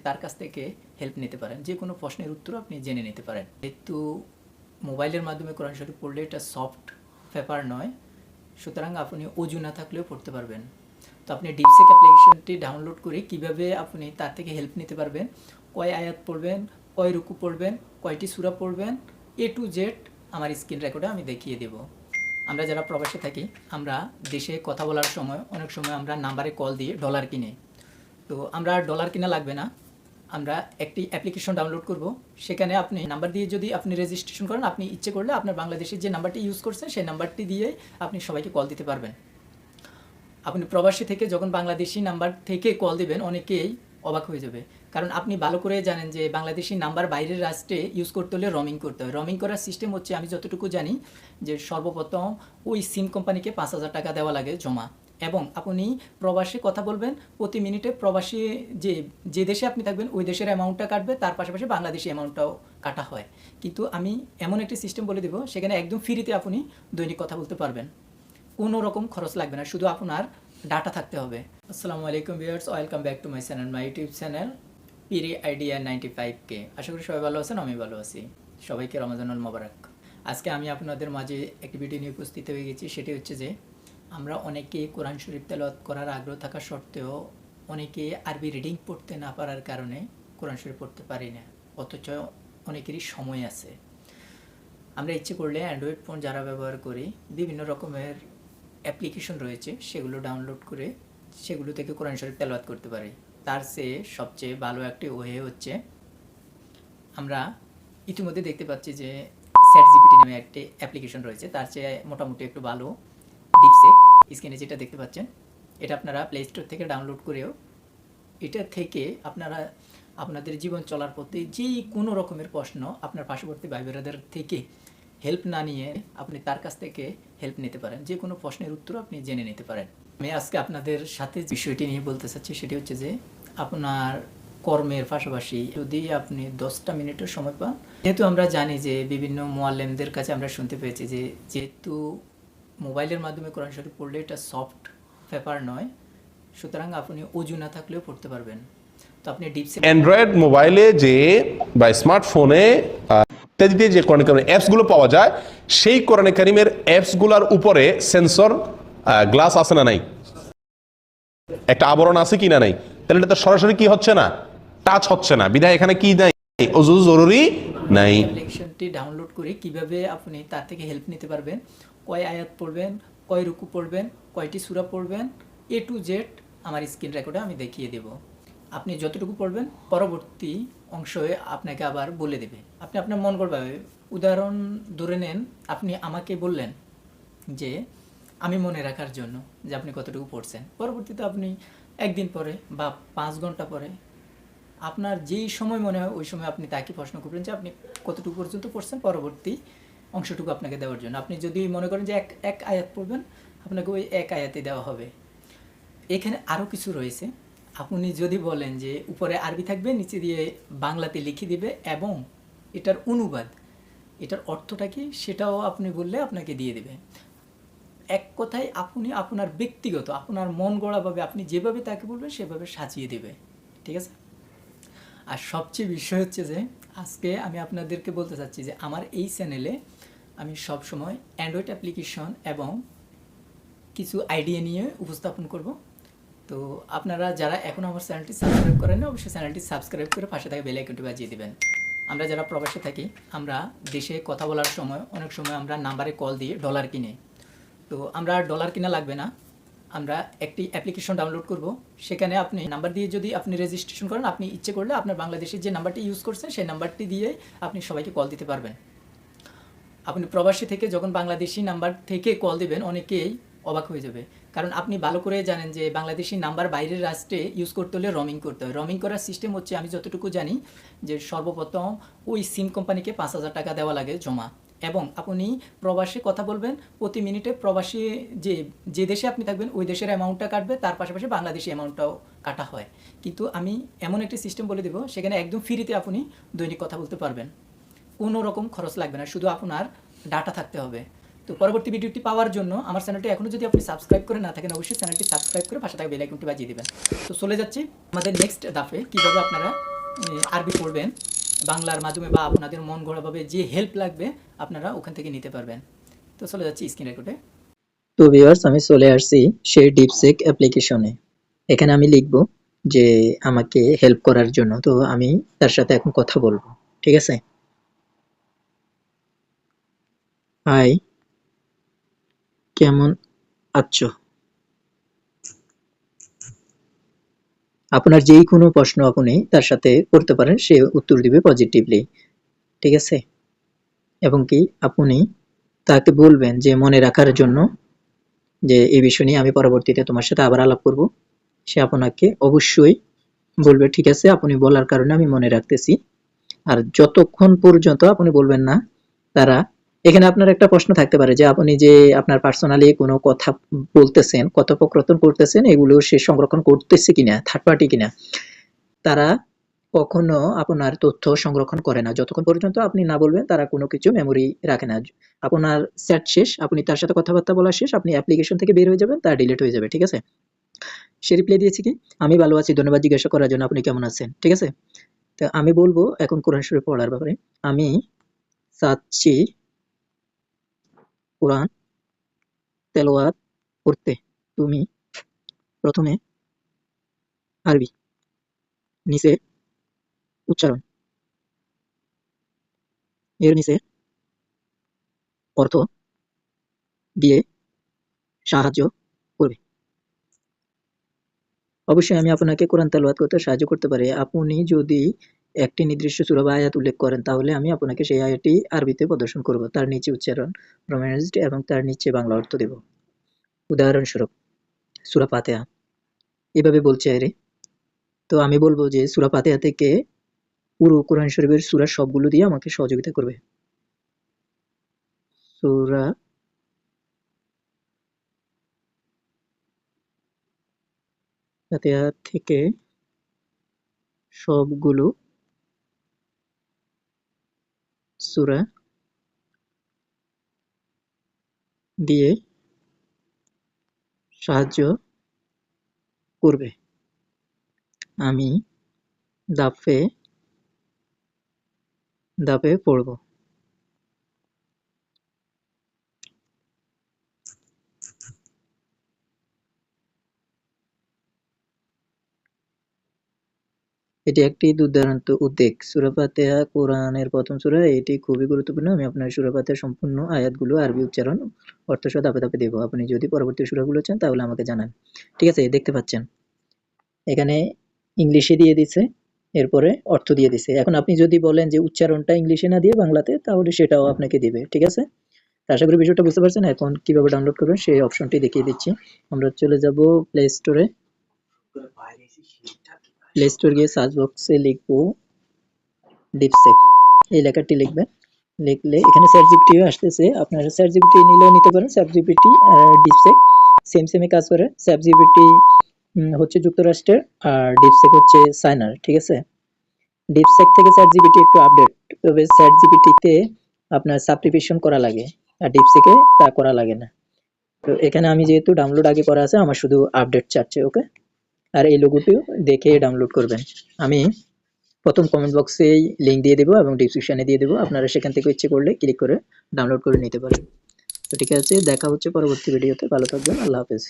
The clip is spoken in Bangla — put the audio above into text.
তার কাছ থেকে হেল্প নিতে পারেন, যে কোনো প্রশ্নের উত্তর আপনি জেনে নিতে পারেন। যেহেতু মোবাইলের মাধ্যমে কোরআন শরীফ পড়লে এটা সফট পেপার নয়, সুতরাং আপনি অজু না থাকলেও পড়তে পারবেন। তো আপনি ডিপসেক অ্যাপ্লিকেশনটি ডাউনলোড করে কিভাবে আপনি তার থেকে হেল্প নিতে পারবেন, কয় আয়াত পড়বেন, কয় রুকু পড়বেন, কয়টি সূরা পড়বেন, A to Z আমার স্ক্রিন রেকর্ডে আমি দেখিয়ে দেব। আমরা যারা প্রবাসে থাকি, আমরা দেশে কথা বলার সময় অনেক সময় আমরা নাম্বারে কল দিয়ে ডলার কিনে, তো আমরা ডলার কিনা লাগবে না, আমরা একটি অ্যাপ্লিকেশন ডাউনলোড করব। সেখানে আপনি নাম্বার দিয়ে যদি আপনি রেজিস্ট্রেশন করেন, আপনি ইচ্ছে করলে আপনার বাংলাদেশের যে নাম্বারটি ইউজ করছেন সেই নাম্বারটি দিয়ে আপনি সবাইকে কল দিতে পারবেন। আপনি প্রবাসী থেকে যখন বাংলাদেশি নাম্বার থেকে কল দিবেন, অনেকেই অবাক হয়ে যাবে, কারণ আপনি ভালো করে জানেন যে বাংলাদেশি নাম্বার বাইরের রাষ্ট্রে ইউজ করতে হলে রোমিং করতে হয়। রোমিং করার সিস্টেম হচ্ছে, আমি যতটুকু জানি, যে সর্বপ্রথম ওই সিম কোম্পানিকে 5,000 টাকা দেওয়া লাগে জমা, এবং আপনি প্রবাসে কথা বলবেন, প্রতি মিনিটে প্রবাসী যে দেশে আপনি থাকবেন ওই দেশের অ্যামাউন্টটা কাটবে, তার পাশাপাশি বাংলাদেশি অ্যামাউন্টটাও কাটা হয়। কিন্তু আমি এমন একটি সিস্টেম বলে দেবো, সেখানে একদম ফ্রিতে আপনি দৈনিক কথা বলতে পারবেন, কোনো রকম খরচ লাগবে না, শুধু আপনার ডাটা থাকতে হবে। আসসালামু আলাইকুম viewers, welcome back to my channel, my YouTube channel পিরি আইডিয়া 95K। আশা করি সবাই ভালো আছেন, আমি ভালো আছি। সবাইকে রমজানুল মোবারক। আজকে আমি আপনাদের মাঝে একটি ভিডিও নিয়ে উপস্থিত হয়ে গেছি। সেটি হচ্ছে যে আমরা অনেকেই কোরআন শরীফ তেলাওয়াত করার আগ্রহ থাকা সত্ত্বেও অনেকে আরবি রিডিং পড়তে না পারার কারণে কোরআন শরীফ পড়তে পারি না, অথচ অনেকেরই সময় আছে। আমরা ইচ্ছে করলে অ্যান্ড্রয়েড ফোন যারা ব্যবহার করি, বিভিন্ন রকমের অ্যাপ্লিকেশন রয়েছে, সেগুলো ডাউনলোড করে সেগুলো থেকে কোরআন শরীফ তেলাওয়াত করতে পারি। তার চেয়ে সবচেয়ে ভালো একটি ওয়ে হচ্ছে, আমরা ইতিমধ্যে দেখতে পাচ্ছি যে ChatGPT নামে একটি অ্যাপ্লিকেশন রয়েছে, তার চেয়ে মোটামুটি একটু ভালো ডিপসেক। স্ক্রিনে যেটা দেখতে পাচ্ছেন, এটা আপনারা প্লে স্টোর থেকে ডাউনলোড করেও এটা থেকে আপনারা আপনাদের জীবন চলার পথে যে কোনো রকমের প্রশ্ন আপনার পার্শ্ববর্তী ভাই বোনেদের থেকে হেল্প না নিয়ে আপনি তার কাছ থেকে হেল্প নিতে পারেন, যে কোনো প্রশ্নের উত্তর আপনি জেনে নিতে পারেন। আমি আজকে আপনাদের সাথে বিষয়টি নিয়ে বলতে চাচ্ছি, সেটি হচ্ছে যে আপনার কর্মের পাশাপাশি যদি আপনি 10টা মিনিটের সময় পান, যেহেতু আমরা জানি যে বিভিন্ন মুআল্লিমদের কাছে আমরা শুনতে পেয়েছি যে যেহেতু মোবাইলের মাধ্যমে কোরআন শরীফ পড়লে এটা সফট পেপার নয়, সুতরাং আপনি অজু না থাকলেও পড়তে পারবেন। তো আপনি ডিপসে অ্যান্ড্রয়েড মোবাইলে যে বা স্মার্টফোনে ইত্যাদিতে যে কোরআন কারিমের অ্যাপসগুলো পাওয়া যায়, সেই কোরআন কারিমের অ্যাপসগুলোর উপরে সেন্সর গ্লাস আছে না নাই, একটা আবরণ আছে কি না নাই, তাহলে এটা তো সরাসরি কি হচ্ছে না, টাচ হচ্ছে না, বিধায় এখানে কি নাই, ওযু জরুরি নাই। অ্যাপ্লিকেশনটি ডাউনলোড করে কিভাবে আপনি তার থেকে হেল্প নিতে পারবেন, কয় আয়াত পড়বেন, কয় রুকু পড়বেন, কয়টি সূরা পড়বেন, A to Z আমার স্ক্রিন রেকর্ডে আমি দেখিয়ে দেব। আপনি যতটুকু পড়বেন পরবর্তী অংশে আপনাকে আবার বলে দেবে, আপনি আপনার মন করবে। উদাহরণ ধরে নেন, আপনি আমাকে বললেন যে আমি মনে রাখার জন্য যে আপনি কতটুকু পড়ছেন, পরবর্তীতে আপনি একদিন পরে বা 5 ঘন্টা পরে আপনার যেই সময় মনে হয় ওই সময় আপনি তাকে প্রশ্ন করবেন যে আপনি কতটুকু পর্যন্ত পড়ছেন, পরবর্তী অংশটুকু আপনাকে দেওয়ার জন্য। আপনি যদি মনে করেন যে এক আয়াত পড়বেন, আপনাকে ওই এক আয়াতে দেওয়া হবে। এখানে আরও কিছু রয়েছে, আপনি যদি বলেন যে উপরে আরবি থাকবে, নিচে দিয়ে বাংলাতে লিখে দিবে, এবং এটার অনুবাদ, এটার অর্থটা কি সেটাও আপনি বললে আপনাকে দিয়ে দেবে। এক কথায় আপনি আপনার ব্যক্তিগত, আপনার মন গড়াভাবে আপনি যেভাবে তাকে বলবেন সেভাবে সাজিয়ে দেবে, ঠিক আছে? আর সবচেয়ে বিষয় হচ্ছে যে আজকে আমি আপনাদেরকে বলতে চাচ্ছি যে আমার এই চ্যানেলে আমি সব সময় অ্যান্ড্রয়েড অ্যাপ্লিকেশন এবং কিছু আইডিয়া নিয়ে উপস্থাপন করব। তো আপনারা যারা এখন আমার চ্যানেলটি সাবস্ক্রাইব করেন না, অবশ্যই চ্যানেলটি সাবস্ক্রাইব করে পাশে থাকা বেল আইকনটি বাজিয়ে দিবেন। আমরা যারা প্রবাসে থাকি, আমরা দেশে কথা বলার সময় অনেক সময় আমরা নাম্বারে কল দিয়ে ডলার কিনে, তো আমরা ডলার কিনা লাগবে না, আমরা একটি অ্যাপ্লিকেশন ডাউনলোড করব। সেখানে আপনি নাম্বার দিয়ে যদি আপনি রেজিস্ট্রেশন করেন, আপনি ইচ্ছে করলে আপনার বাংলাদেশের যে নাম্বারটি ইউজ করছেন সেই নাম্বারটি দিয়ে আপনি সবাইকে কল দিতে পারবেন। আপনি প্রবাসী থেকে যখন বাংলাদেশি নাম্বার থেকে কল দিবেন, অনেকেই অবাক হয়ে যাবে, কারণ আপনি ভালো করে জানেন যে বাংলাদেশি নাম্বার বাইরের রাষ্ট্রে ইউজ করতে হলে রোমিং করতে হয়। রোমিং করার সিস্টেম হচ্ছে, আমি যতটুকু জানি, যে সর্বপ্রথম ওই সিম কোম্পানিকে 5,000 টাকা দেওয়া লাগে জমা, এবং আপনি প্রবাসে কথা বলবেন, প্রতি মিনিটে প্রবাসী যে দেশে আপনি থাকবেন ওই দেশের অ্যামাউন্টটা কাটবে, তার পাশাপাশি বাংলাদেশি অ্যামাউন্টটাও কাটা হয়। কিন্তু আমি এমন একটি সিস্টেম বলে দেবো, সেখানে একদম ফ্রিতে আপনি দৈনিক কথা বলতে পারবেন, কোনো রকম খরচ লাগবে না, শুধু আপনার ডাটা থাকতে হবে। তো পরবর্তী ভিডিওটি পাওয়ার জন্য আমার চ্যানেলটি এখনও যদি আপনি সাবস্ক্রাইব করে না থাকেন, অবশ্যই চ্যানেলটি সাবস্ক্রাইব করে পাশে থাকা বেল আইকনটি বাজিয়ে দেবেন। তো চলে যাচ্ছি আমাদের নেক্সট ধাপে, কীভাবে আপনারা আরবি পড়বেন বাংলার মাধ্যমে বা আপনাদের মন গড়াভাবে যে হেল্প লাগবে আপনারা ওখান থেকে নিতে পারবেন। তো চলে যাচ্ছি স্ক্রিন রেকর্ডে। তো ভিউয়ার্স, আমি চলে আসছি সেই ডিপসেক অ্যাপ্লিকেশনে। এখানে আমি লিখব যে আমাকে হেল্প করার জন্য, তো আমি তার সাথে এখন কথা বলবো, ঠিক আছে? হাই, কেমন আছো? আপনার যেই কোনো প্রশ্ন আপনি তার সাথে করতে পারেন, সে উত্তর দিবে পজিটিভলি, ঠিক আছে? এবং কি আপনি তাকে বলবেন যে মনে রাখার জন্য, যে এই বিষয় নিয়ে আমি পরবর্তীতে তোমার সাথে আবার আলাপ করব। সে আপনাকে অবশ্যই বলবে ঠিক আছে, আপনি বলার কারণে আমি মনে রাখতেছি। আর যতক্ষণ পর্যন্ত আপনি বলবেন না, তারা এখানে আপনার একটা প্রশ্ন থাকতে পারে যে আপনি যে আপনার পার্সোনালি কোনো কথা বলতেছেন, কথোপকথন করতেছেন, এগুলো সে সংরক্ষণ করতেছে কিনা, থার্ড পার্টি কিনা। তারা কখনো আপনার তথ্য সংরক্ষণ করে না যতক্ষণ পর্যন্ত আপনি না বলবেন। তারা কোনো কিছু মেমোরি রাখে না। আপনার চ্যাট শেষ, আপনি তার সাথে কথাবার্তা বলা শেষ, আপনি অ্যাপ্লিকেশন থেকে বের হয়ে যাবেন, তার ডিলিট হয়ে যাবে, ঠিক আছে? সে রিপ্লাই দিয়েছে কি, আমি ভালো আছি, ধন্যবাদ জিজ্ঞাসা করার জন্য, আপনি কেমন আছেন, ঠিক আছে? তো আমি বলবো এখন কোরআন শরীফ পড়ার ব্যাপারে। আমি চাচ্ছি কোরআন তেলাওয়াত করতে। তুমি প্রথমে আরবি, নিচে উচ্চারণ, এর নিচে অর্থ দিয়ে সাহায্য করবে। অবশ্যই আমি আপনাকে কোরআন তেলাওয়াত করতে সাহায্য করতে পারি। আপনি যদি একটি নির্দিষ্ট সূরা বা আয়াত উল্লেখ করেন, তাহলে আমি আপনাকে সেই আয়াতটি আরবিতে প্রদর্শন করব, তার নিচে উচ্চারণ, রোমানাইজড এবং তার নিচে বাংলা অর্থ দেব। উদাহরণস্বরূপ সূরা ফাতিহা এভাবে বলছে আরে। তো আমি বলবো যে সূরা ফাতিহা থেকে পুরো কোরআন শরীফের সূরা সবগুলো দিয়ে আমাকে সহযোগিতা করবে। সূরা ফাতিহা থেকে সবগুলো সূরা দিয়ে সাহায্য করবে। আমি ধাপে ধাপে পড়ব। এটি একটি দুর্দান্ত উদ্যোগ। সূরা ফাতিহা কোরআনের প্রথম সূরা, এটি খুবই গুরুত্বপূর্ণ। আমি আপনার সূরা ফাতিহার সম্পূর্ণ আয়াতগুলো আরবি উচ্চারণ, অর্থসহ ধাপে ধাপে দেব। আপনি যদি পরবর্তী সূরাগুলো চান তাহলে আমাকে জানান, ঠিক আছে? দেখতে পাচ্ছেন এখানে ইংলিশে দিয়ে দিছে, এরপরে অর্থ দিয়ে দিছে। এখন আপনি যদি বলেন যে উচ্চারণটা ইংলিশে না দিয়ে বাংলাতে, তাহলে সেটাও আপনাকে দিবে, ঠিক আছে? আশা করি বিষয়টা বুঝতে পারছেন। এখন কিভাবে ডাউনলোড করবেন সেই অপশনটি দেখিয়ে দিচ্ছি। আমরা চলে যাব প্লে স্টোরে। প্লে স্টোর গিয়ে সার্চ বক্সে লিখবো ডিপসেক, এই লেখাটি লিখবেন। লিখলে এখানে চ্যাট জিপিটি আসতেছে, আপনারা চ্যাট জিপিটি নিলেও নিতে পারেন। চ্যাট জিপিটি আর ডিপসেক সেম সেমই কাজ করে। চ্যাট জিপিটি হচ্ছে যুক্তরাষ্ট্রের, আর ডিপসেক হচ্ছে চায়নার, ঠিক আছে? ডিপসেক থেকে চ্যাট জিপিটি একটু আপডেট, তবে চ্যাট জিপিটিতে আপনার সাবস্ক্রিপশন করা লাগে, আর ডিপসেকে তা করা লাগে না। তো এখানে আমি যেহেতু ডাউনলোড আগে করা আছে, আমার শুধু আপডেট চাচ্ছে, ওকে? আর এই লোগোটিও দেখে ডাউনলোড করবেন। আমি প্রথম কমেন্ট বক্সে লিঙ্ক দিয়ে দেবো এবং ডিসক্রিপশনে দিয়ে দেবো, আপনারা সেখান থেকে ইচ্ছে করলে ক্লিক করে ডাউনলোড করে নিতে পারেন। তো ঠিক আছে, দেখা হচ্ছে পরবর্তী ভিডিওতে। ভালো থাকবেন, আল্লাহ হাফেজ।